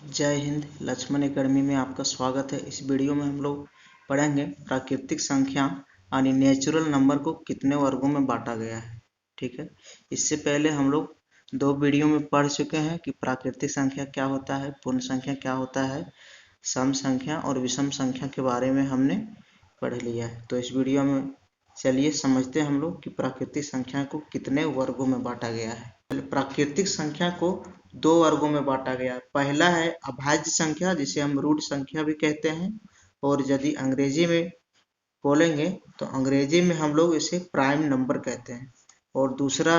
जय हिंद। लक्ष्मण एकेडमी में आपका स्वागत है। इस वीडियो में हम लोग पढ़ेंगे प्राकृतिक संख्या यानी नेचुरल नंबर को कितने वर्गों में बांटा गया है। ठीक है, इससे पहले हम लोग 2 वीडियो में पढ़ चुके हैं कि प्राकृतिक संख्या क्या होता है, पूर्ण संख्या क्या होता है, सम संख्या और विषम संख्या के बारे में हमने पढ़ लिया है। तो इस वीडियो में चलिए समझते हैं हम लोग कि प्राकृतिक संख्या को कितने वर्गों में बांटा गया है। प्राकृतिक संख्या को 2 वर्गों में बांटा गया है। पहला है अभाज्य संख्या, जिसे हम रूट संख्या भी कहते हैं, और यदि अंग्रेजी में बोलेंगे तो अंग्रेजी में हम लोग इसे प्राइम नंबर कहते हैं। और दूसरा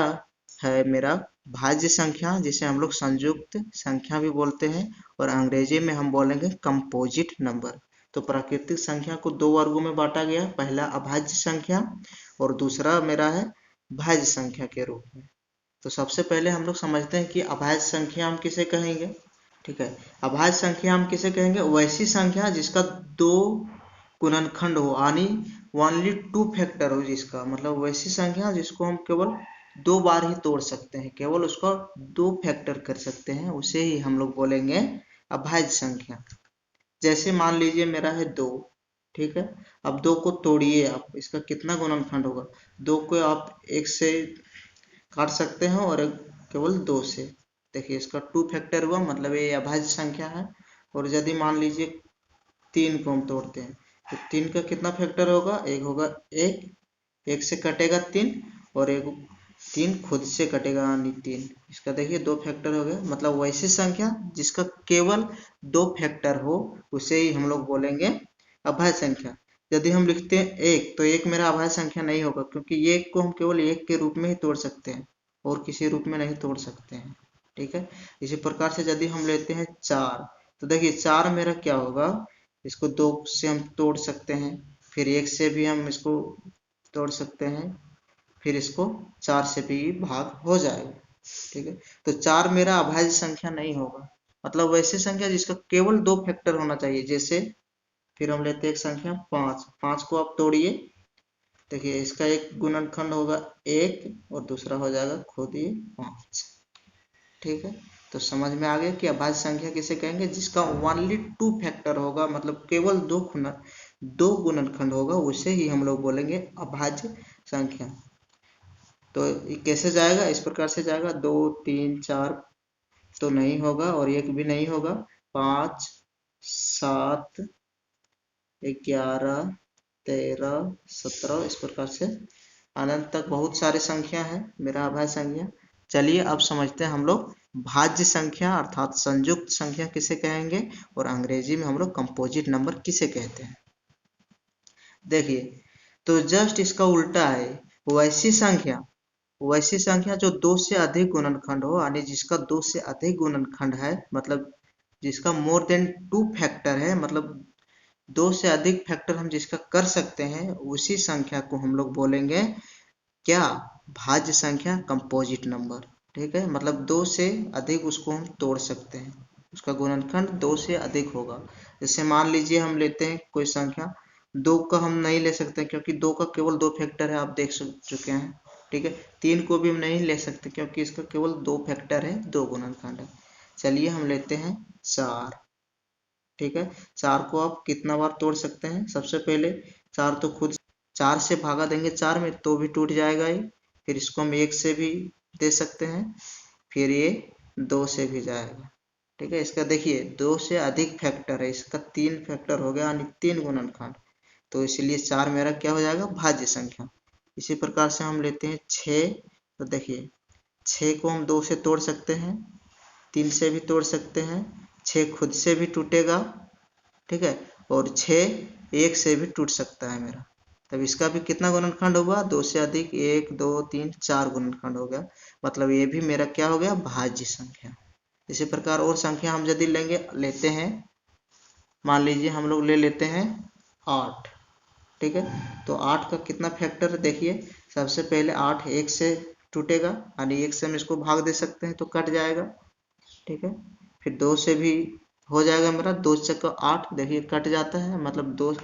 है मेरा भाज्य संख्या, जिसे हम लोग संयुक्त संख्या भी बोलते हैं, और अंग्रेजी में हम बोलेंगे कंपोजिट नंबर। तो प्राकृतिक संख्या को 2 वर्गों में बांटा गया, पहला अभाज्य संख्या और दूसरा मेरा है भाज्य संख्या के रूप में। तो सबसे पहले हम लोग समझते हैं कि अभाज्य संख्या हम किसे कहेंगे। ठीक है, अभाज्य संख्या हम किसे कहेंगे? वैसी संख्या जिसका 2 गुणनखंड हो, यानी ओनली 2 फैक्टर हो, जिसका मतलब वैसी संख्या जिसको हम केवल 2 बार ही तोड़ सकते हैं, केवल उसका 2 फैक्टर कर सकते हैं, उसे ही हम लोग बोलेंगे अभाज्य संख्या। जैसे मान लीजिए मेरा है 2, ठीक है। अब 2 को तोड़िए आप, इसका कितना गुणनखंड होगा? 2 को आप 1 से काट सकते हैं और केवल 2 से। देखिए इसका 2 फैक्टर हुआ, मतलब ये अभाज्य संख्या है। और यदि मान लीजिए 3 को हम तोड़ते हैं तो 3 का कितना फैक्टर होगा? 1 होगा। 1 से कटेगा 3 और 3 खुद से कटेगा यानी 3। इसका देखिए 2 फैक्टर हो गया। मतलब वैसी संख्या जिसका केवल 2 फैक्टर हो, उसे ही हम लोग बोलेंगे अभाज्य संख्या। यदि हम लिखते हैं 1 तो 1 मेरा अभाज्य संख्या नहीं होगा, क्योंकि 1 को हम केवल 1 के रूप में ही तोड़ सकते हैं और किसी रूप में नहीं तोड़ सकते हैं। ठीक है, इसी प्रकार से यदि हम लेते हैं 4 तो देखिए 4 मेरा क्या होगा? इसको 2 से हम तोड़ सकते हैं, फिर 1 से भी हम इसको तोड़ सकते हैं, फिर इसको 4 से भी भाग हो जाएगा। ठीक है, तो 4 मेरा अभाज्य संख्या नहीं होगा। मतलब वैसी संख्या जिसका केवल 2 फैक्टर होना चाहिए। जैसे फिर हम लेते हैं एक संख्या 5। 5 को आप तोड़िए, देखिए इसका एक गुणनखंड होगा 1 और दूसरा हो जाएगा खुद ही 5। ठीक है, तो समझ में आ गया कि अभाज्य संख्या किसे कहेंगे? जिसका ओनली 2 फैक्टर होगा, मतलब केवल 2 गुणनखंड होगा, उसे ही हम लोग बोलेंगे अभाज्य संख्या। तो ये कैसे जाएगा? इस प्रकार से जाएगा, 2 3 4 तो नहीं होगा और 1 भी नहीं होगा। 5 7 11 13 17 इस प्रकार से अनंत तक बहुत सारी संख्या है मेरा अभाज्य संख्या। चलिए अब समझते हैं हम लोग भाज्य संख्या अर्थात संयुक्त संख्या किसे कहेंगे और अंग्रेजी में हम लोग कंपोजिट नंबर किसे कहते हैं। देखिए तो जस्ट इसका उल्टा है। वैसी संख्या जो 2 से अधिक गुणनखंड हो, यानी जिसका 2 से अधिक गुणनखंड है, मतलब जिसका मोर देन 2 फैक्टर है, मतलब 2 से अधिक फैक्टर हम जिसका कर सकते हैं, उसी संख्या को हम लोग बोलेंगे क्या? भाज्य संख्या, कंपोजिट नंबर। ठीक है, मतलब 2 से अधिक उसको हम तोड़ सकते हैं, उसका गुणनखंड 2 से अधिक होगा। जैसे मान लीजिए हम लेते हैं कोई संख्या 2 का हम नहीं ले सकते, क्योंकि 2 का केवल 2 फैक्टर है, आप देख चुके हैं। ठीक है, 3 को भी हम नहीं ले सकते क्योंकि इसका केवल 2 फैक्टर है, 2 गुणनखंड है। चलिए हम लेते हैं 4। ठीक है, 4 को आप कितना बार तोड़ सकते हैं? सबसे पहले 4 तो खुद 4 से भागा देंगे 4 में तो भी टूट जाएगा ये। फिर इसको हम 1 से भी दे सकते हैं, फिर ये 2 से भी जाएगा। ठीक है, इसका देखिए 2 से अधिक फैक्टर है, इसका 3 फैक्टर हो गया यानी 3 गुणनखंड। तो इसलिए 4 मेरा क्या हो जाएगा? भाज्य संख्या। इसी प्रकार से हम लेते हैं 6। तो देखिए 6 को हम 2 से तोड़ सकते हैं, 3 से भी तोड़ सकते हैं, 6 खुद से भी टूटेगा। ठीक है, और 6 1 से भी टूट सकता है मेरा। तब इसका भी कितना गुणनखंड होगा? 2 से अधिक 1 2 3 4 गुणनखंड हो गया। मतलब ये भी मेरा क्या हो गया? भाज्य संख्या। इसी प्रकार और संख्या हम यदि लेते हैं, मान लीजिए हम लोग ले लेते हैं 8। ठीक है, तो 8 का कितना फैक्टर है? देखिए सबसे पहले 8 1 से टूटेगा, यानी 1 से हम इसको भाग दे सकते हैं तो कट जाएगा। ठीक है, फिर 2 से भी हो जाएगा मेरा, 2 चक्का 8, देखिए कट जाता है, मतलब 2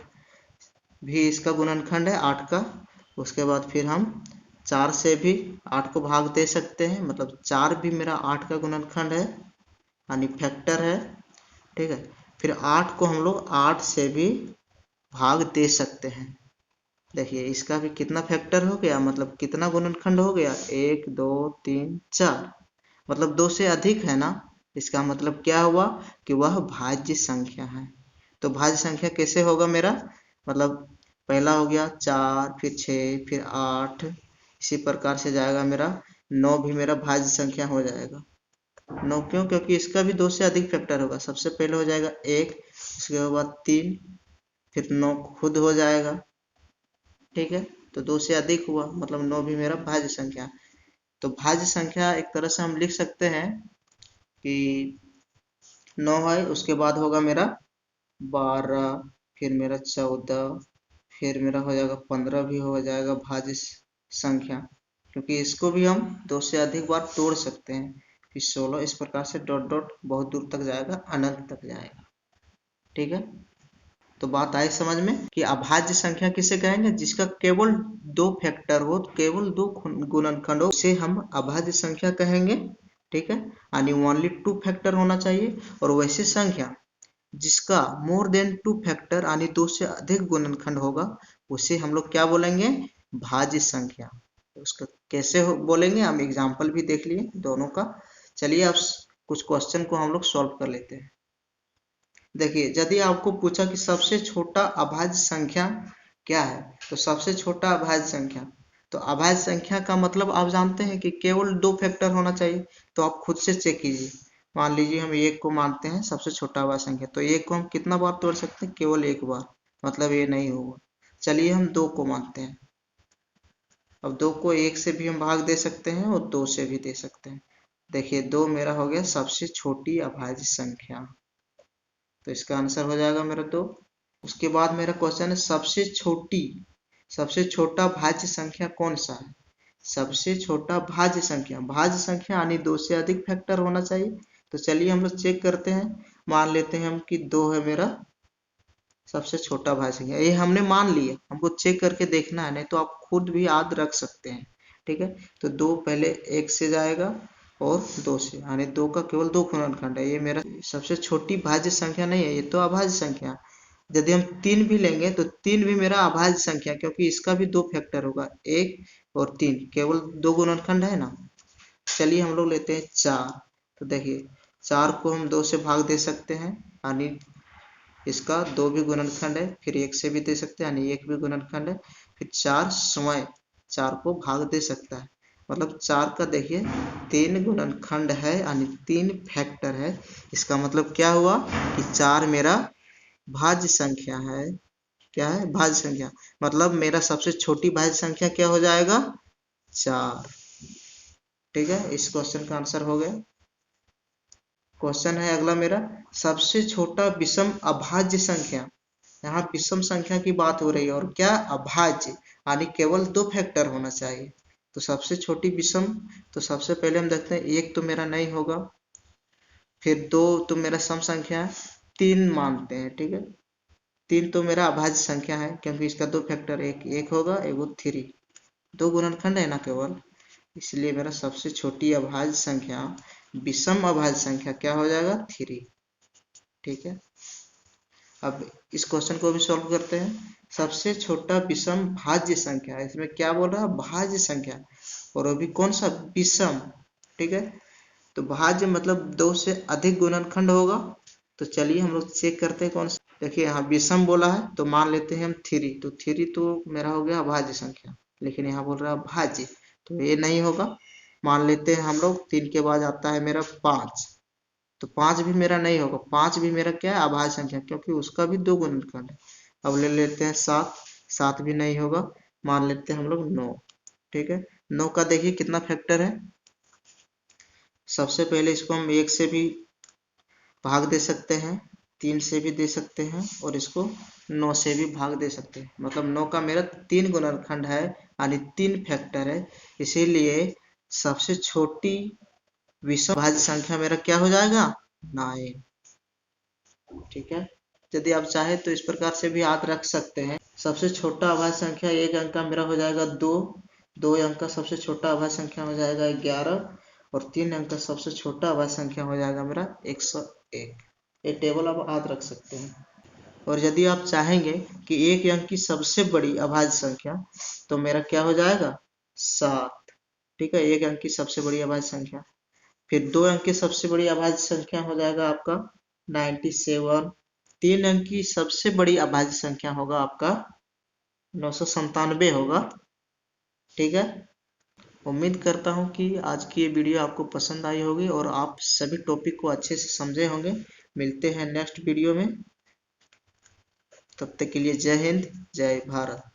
भी इसका गुणनखंड है 8 का। उसके बाद फिर हम 4 से भी 8 को भाग दे सकते हैं, मतलब 4 भी मेरा 8 का गुणनखंड है, यानी फैक्टर है। ठीक है। फिर 8 को हम लोग 8 से भी भाग दे सकते हैं। देखिए इसका भी कितना फैक्टर हो गया, मतलब कितना गुणनखंड हो गया, 1 2 3 4, मतलब 2 से अधिक है ना। इसका मतलब क्या हुआ कि वह भाज्य संख्या है। तो भाज्य संख्या कैसे होगा मेरा, मतलब पहला हो गया 4, फिर 6, फिर 8, इसी प्रकार से जाएगा मेरा 9 भी मेरा भाज्य संख्या हो जाएगा। 9 क्यों, क्योंकि इसका भी 2 से अधिक फैक्टर होगा। सबसे पहले हो जाएगा 1, उसके बाद 3, फिर 9 खुद हो जाएगा। ठीक है, तो 2 से अधिक हुआ, मतलब 9 भी मेरा भाज्य संख्या। तो भाज्य संख्या एक तरह से हम लिख सकते हैं कि 9 है, उसके बाद होगा मेरा 12, फिर मेरा 14, फिर मेरा हो जाएगा 15 भी हो जाएगा भाज्य संख्या, क्योंकि इसको भी हम 2 से अधिक बार तोड़ सकते हैं। फिर 16, इस प्रकार से डॉट डॉट बहुत दूर तक जाएगा, अनंत तक जाएगा। ठीक है, तो बात आई समझ में कि अभाज्य संख्या किसे कहेंगे, जिसका केवल 2 फैक्टर हो, केवल 2 गुणनखंड हो, उसे हम अभाज्य संख्या कहेंगे। ठीक है, यानी ओनली 2 फैक्टर होना चाहिए। और वैसी संख्या जिसका मोर देन 2 फैक्टर यानी 2 से अधिक गुणनखंड होगा, उसे हम लोग क्या बोलेंगे, भाज्य संख्या। उसका कैसे बोलेंगे, हम एग्जाम्पल भी देख लिए दोनों का। चलिए अब कुछ क्वेश्चन को हम लोग सॉल्व कर लेते हैं। देखिए, यदि आपको पूछा कि सबसे छोटा अभाज्य संख्या क्या है, तो सबसे छोटा अभाज्य संख्या, तो अभाज्य संख्या का मतलब आप जानते हैं कि केवल 2 फैक्टर होना चाहिए। तो आप खुद से चेक कीजिए। मान लीजिए हम 1 को मानते हैं सबसे छोटा अभाज्य संख्या, तो 1 को हम कितना बार तोड़ सकते हैं, केवल 1 बार, मतलब ये नहीं होगा। चलिए हम 2 को मानते हैं। अब 2 को 1 से भी हम भाग दे सकते हैं और 2 से भी दे सकते हैं। देखिए 2 मेरा हो गया सबसे छोटी अभाज्य संख्या, तो इसका आंसर हो जाएगा मेरा 2। उसके बाद मेरा क्वेश्चन है सबसे छोटा भाज्य संख्या कौन सा है। सबसे छोटा भाज्य संख्या यानी 2 से अधिक फैक्टर होना चाहिए। तो चलिए हम लोग चेक करते हैं। मान लेते हैं हम कि 2 है मेरा सबसे छोटा भाज्य संख्या, ये हमने मान लिया, हमको चेक करके देखना है, नहीं तो आप खुद भी याद रख सकते हैं। ठीक है, तो 2 पहले 1 से जाएगा और 2 से, यानी 2 का केवल 2 गुणनखंड है। ये मेरा सबसे छोटी भाज्य संख्या नहीं है, ये तो अभाज्य संख्या। यदि हम 3 भी लेंगे तो 3 भी मेरा अभाज्य संख्या, क्योंकि इसका भी 2 फैक्टर होगा, 1 और 3, केवल 2 गुणनखंड है ना। चलिए हम लोग लेते हैं 4। तो देखिए 4 को हम 2 से भाग दे सकते हैं, यानी इसका 2 भी गुणनखंड है। फिर 1 से भी दे सकते हैं, यानी 1 भी गुणनखंड है। फिर 4 स्वयं 4 को भाग दे सकता है, मतलब 4 का देखिए 3 गुणनखंड है, यानी 3 फैक्टर है। इसका मतलब क्या हुआ कि 4 मेरा भाज्य संख्या है। क्या है, भाज्य संख्या, मतलब मेरा सबसे छोटी भाज्य संख्या क्या हो जाएगा, 4। ठीक है, इस क्वेश्चन का आंसर हो गया। क्वेश्चन है अगला मेरा, सबसे छोटा विषम अभाज्य संख्या। यहाँ विषम संख्या की बात हो रही है, और क्या, अभाज्य, यानी केवल 2 फैक्टर होना चाहिए। तो सबसे छोटी विषम, तो सबसे पहले हम देखते हैं 1 तो मेरा नहीं होगा, फिर 2 तो मेरा सम संख्या है, 3 मानते हैं। ठीक है, 3 तो मेरा अभाज्य संख्या है, क्योंकि इसका 2 फैक्टर, एक होगा, एक 3, 2 गुणनखंड है ना केवल, इसलिए मेरा सबसे छोटी अभाज्य संख्या, विषम अभाज्य संख्या क्या हो जाएगा, 3। ठीक है, अब इस क्वेश्चन को भी सॉल्व करते हैं। सबसे छोटा विषम भाज्य संख्या, इसमें क्या बोल रहा है, भाज्य संख्या, और अभी कौन सा, विषम। ठीक है, तो भाज्य मतलब 2 से अधिक गुणनखंड होगा। तो चलिए हम लोग चेक करते हैं कौन सा। देखिए यहाँ विषम बोला है, तो मान लेते हैं हम 3, तो 3 तो मेरा हो गया भाज्य संख्या, लेकिन यहाँ बोल रहा है भाज्य, तो ये नहीं होगा। मान लेते हैं हम लोग 3 के बाद आता है मेरा 5, तो 5 भी मेरा नहीं होगा। 5 भी मेरा क्या है, अभाज्य संख्या, क्योंकि उसका भी 2 गुणनखंड है। अब ले लेते हैं 7, 7 भी नहीं होगा। मान लेते हैं हम लोग 9। ठीक है, 9 का देखिए कितना फैक्टर है। सबसे पहले इसको हम 1 से भी भाग दे सकते हैं, 3 से भी दे सकते हैं, और इसको 9 से भी भाग दे सकते हैं। मतलब 9 का मेरा 3 गुणनखंड है, यानी 3 फैक्टर है। इसीलिए सबसे छोटी विषम भाज्य संख्या मेरा क्या हो जाएगा, 9। ठीक है, यदि आप चाहे तो इस प्रकार से भी याद रख सकते हैं। सबसे छोटा अभाज्य संख्या 1 अंक का मेरा हो जाएगा 2, 2 अंक का सबसे छोटा अभाज्य संख्या हो जाएगा 11, और 3 अंक का सबसे छोटा अभाज्य संख्या हो जाएगा मेरा 101। ये टेबल आप याद रख सकते हैं। और यदि आप चाहेंगे कि एक अंक की सबसे बड़ी अभाज्य संख्या, तो मेरा क्या हो जाएगा 7। ठीक है, एक अंक की सबसे बड़ी अभाज्य संख्या। फिर 2 अंक की सबसे बड़ी अभाज्य संख्या हो जाएगा आपका 97। 3 अंक की सबसे बड़ी अभाज्य संख्या होगा आपका 997 होगा। ठीक है, उम्मीद करता हूँ कि आज की ये वीडियो आपको पसंद आई होगी और आप सभी टॉपिक को अच्छे से समझे होंगे। मिलते हैं नेक्स्ट वीडियो में, तब तक के लिए जय हिंद, जय भारत।